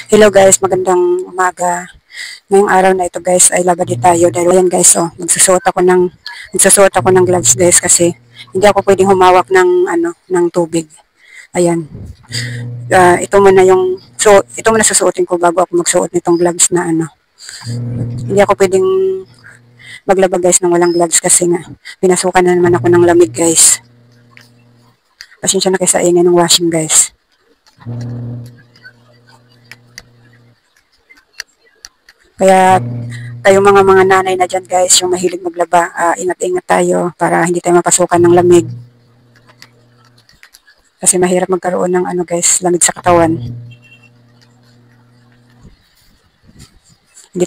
Hello guys, magandang umaga. Ngayong araw na ito guys ay labadi tayo dahil ayan guys magsusuot ako ng gloves guys kasi hindi ako pwedeng humawak ng tubig. Ayan. Ito muna susuotin ko bago ako magsuot nitong gloves na ano. Hindi ako pwedeng maglaba guys ng walang gloves kasi nga pinasukan na naman ako ng lamig guys. Pasensya na kayo sa ingay ng washing guys. Kaya tayo mga nanay na dyan guys, yung mahilig maglaba, ingat-ingat tayo para hindi tayo mapasukan ng lamig. Kasi mahirap magkaroon ng ano guys, lamig sa katawan. Hindi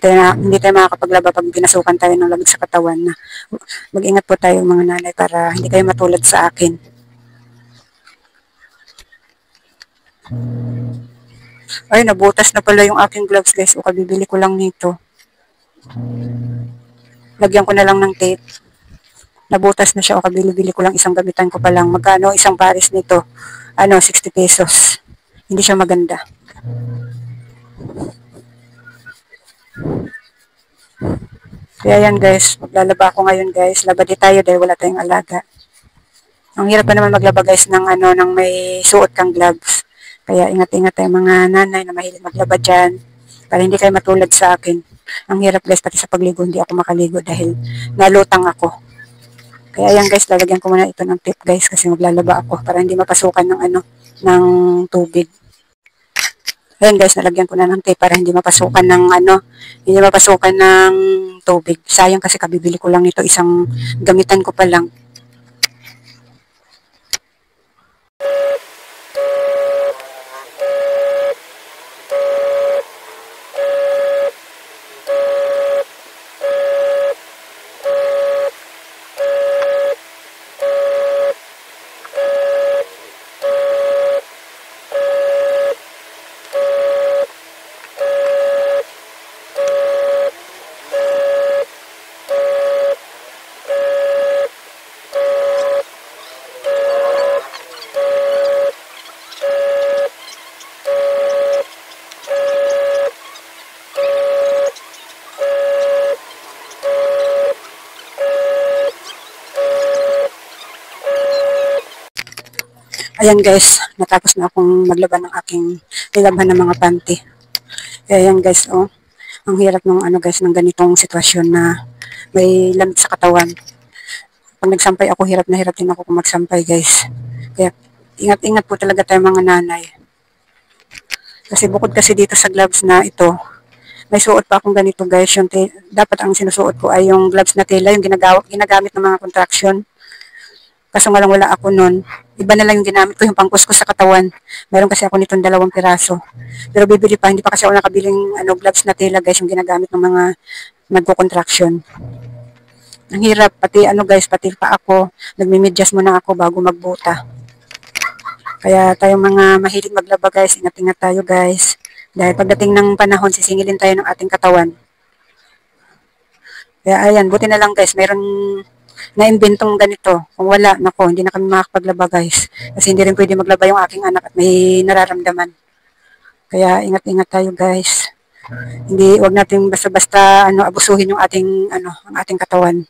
tayo makakapaglaba pag pinasukan tayo ng lamig sa katawan na mag-ingat po tayo mga nanay para hindi kayo matulad sa akin. Ay, nabutas na pala yung aking gloves guys, o kabibili ko lang nito. Lagyan ko na lang ng tape. Nabutas na siya o kabili-bili ko lang isang gamitan ko pa lang. Magkano isang pares nito? 60 pesos. Hindi siya maganda. Kaya yan guys, maglalaba ako ngayon guys. Labadi tayo dahil wala tayong alaga. Ang hirap pa naman maglaba guys ng may suot kang gloves. Kaya ingat-ingat tayo mga nanay na mahilig maglaba dyan. Para hindi kayo matulad sa akin. Ang hirap guys, pati sa pagligo hindi ako makaligo dahil nalutang ako. Kaya yan guys, lalagyan ko muna ito ng tip guys kasi maglalaba ako para hindi mapasukan ng tubig. Ayan guys, nalagyan ko na ng tape para hindi mapasukan ng tubig. Sayang kasi kabibili ko lang nito, isang gamitan ko pa lang. Ayan guys, natapos na akong maglaban ng aking nilabhan ng mga panty. Kaya yan guys, ang hirap ng ganitong sitwasyon na may lamig sa katawan. Pag nagsampay ako, hirap na hirap din ako kung magsampay guys. Kaya ingat-ingat po talaga tayo mga nanay. Kasi bukod kasi dito sa gloves na ito, may suot pa akong ganito guys. Dapat ang sinusuot ko ay yung gloves na tela, yung ginagamit ng mga contraction. Kaso nga lang wala ako nun. Iba na lang yung ginamit ko, yung pangkuskus sa katawan. Meron kasi ako nitong 2 piraso. Pero bibili pa, hindi pa kasi ako nakabiling gloves na tela guys, yung ginagamit ng mga nagko-contraction. Ang hirap, pati pa ako, nagmimidyas muna ako bago magbuta. Kaya tayong mga mahilig maglaba guys, ingat-ingat tayo guys. Dahil pagdating ng panahon, sisingilin tayo ng ating katawan. Kaya ayan, buti na lang guys, meron na-inventong ganito. Kung wala, nako, hindi na kami makakapaglaba guys. Kasi hindi rin pwede maglaba yung aking anak at may nararamdaman. Kaya ingat-ingat tayo guys. Wag nating basta-basta abusuhin yung ang ating katawan.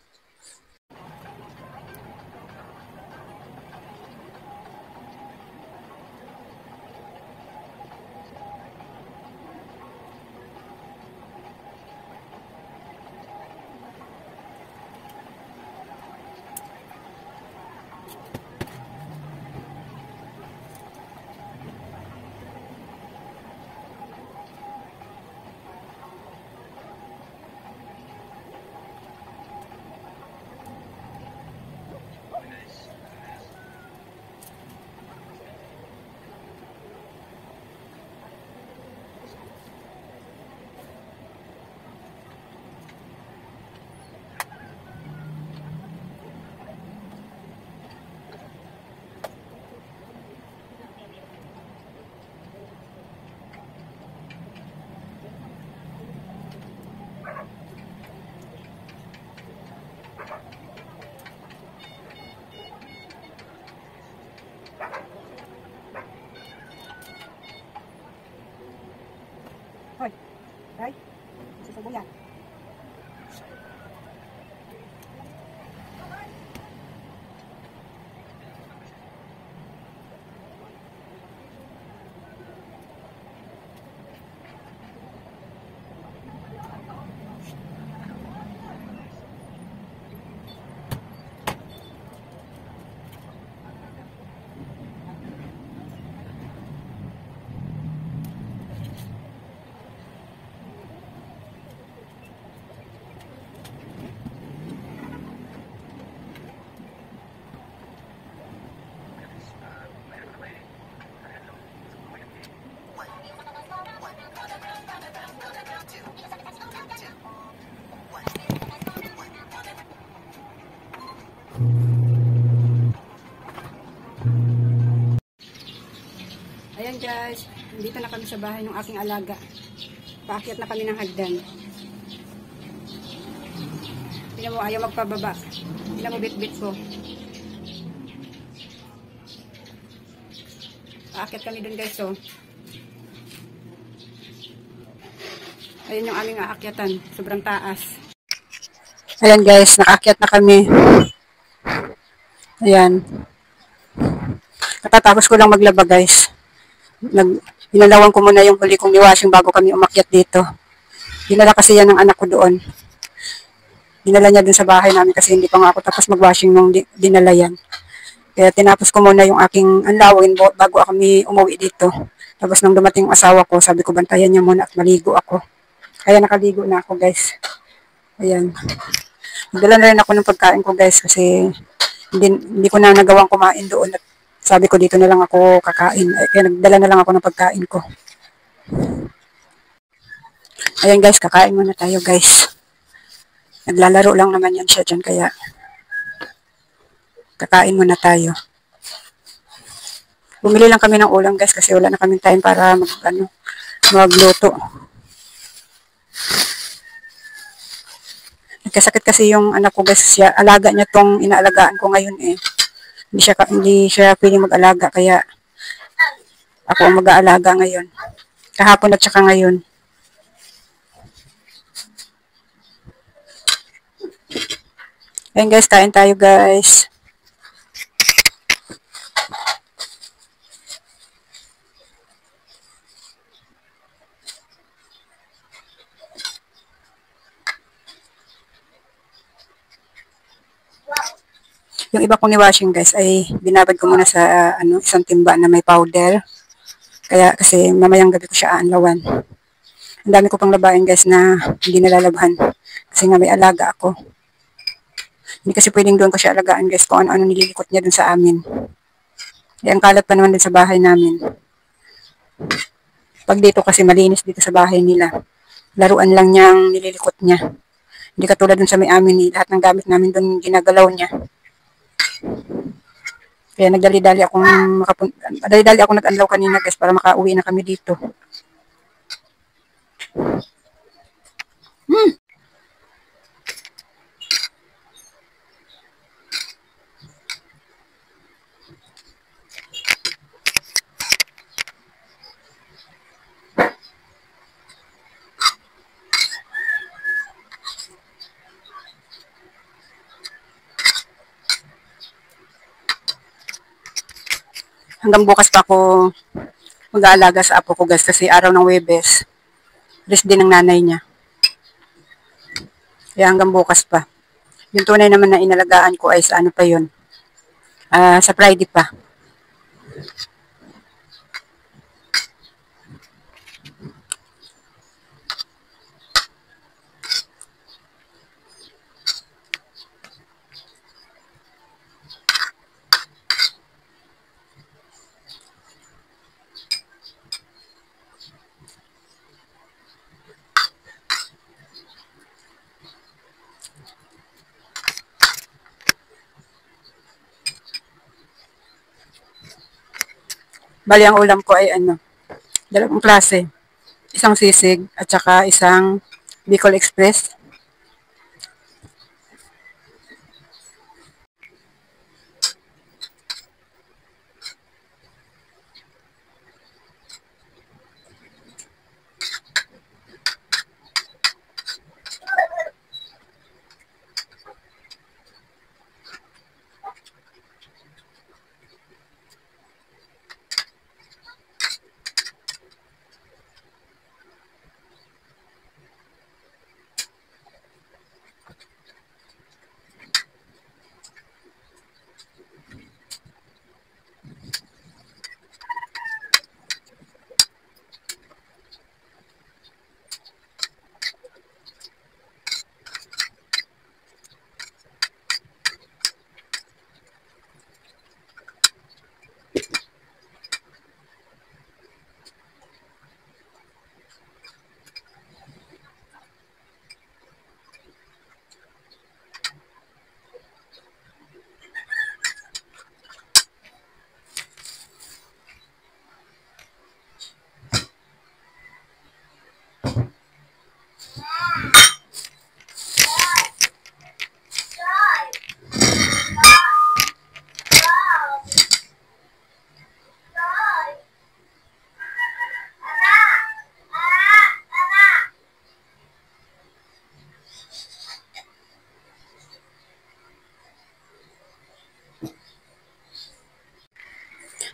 Hoy. Hoy. Susubuyan. Ayan guys, dito na kami sa bahay ng aking alaga. Paakyat na kami ng hagdan. Tingnan mo, ayaw magpababa. Tingnan mo, bit-bit ko. Paakyat kami dun guys, oh. Ayan yung aming aakyatan. Sobrang taas. Ayan guys, nakaakyat na kami. Ayan. Natatapos ko lang maglaba guys. Inalawan ko muna yung huli kong niwashing bago kami umakyat dito. Dinala kasi yan ng anak ko doon. Dinala niya dun sa bahay namin kasi hindi pa nga ako tapos magwashing nung dinala yan. Kaya tinapos ko muna yung aking anlawin bago kami umuwi dito. Tapos nung dumating yung asawa ko, sabi ko bantayan niya muna at maligo ako. Kaya nakaligo na ako guys. Ayan. Nagdala na rin ako ng pagkain ko guys kasi hindi ko na nagawang kumain doon at sabi ko dito na lang ako kakain. Kaya nagdala na lang ako ng pagkain ko. Ayan guys, kakain muna tayo guys. Naglalaro lang naman yan siya dyan kaya kakain muna tayo. Bumili lang kami ng ulam guys kasi wala na kaming time para magluto. Nagkasakit kasi yung anak ko guys. Alaga niya tong inaalagaan ko ngayon eh. Hindi siya pwedeng mag-alaga kaya ako ang mag-aalaga ngayon. Kahapon at saka ngayon. Ayun guys, kain tayo guys. Yung iba kong ni-washing guys ay binabad ko muna sa isang timba na may powder. Kaya kasi mamayang gabi ko siya aanlawan. Ang dami ko pang labahin guys na hindi nalalabhan. Kasi nga may alaga ako. Hindi kasi pwedeng doon ko siya alagaan guys kung ano-ano nililikot niya doon sa amin. Kaya ang kalat pa naman din sa bahay namin. Pag dito kasi malinis dito sa bahay nila. Laruan lang niyang nililikot niya. Hindi katulad doon sa may amin lahat ng gamit namin doon ginagalaw niya. Kaya nagdali-dali ako nag-anlaw kanina guys para makauwi na kami dito. Hanggang bukas pa ako mag-aalaga sa apo ko guys kasi araw ng Huwebes. Rest din ng nanay niya. Kaya hanggang bukas pa. Yung tunay naman na inalagaan ko ay sa ano pa yun. Sa Friday pa. Bali, ang ulam ko ay dalawang klase. Isang sisig at saka isang Bicol Express.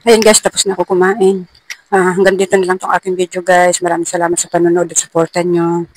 Ayun guys, tapos na ako kumain. Hanggang dito na lang tong aking video guys. Maraming salamat sa panonood at supportan nyo.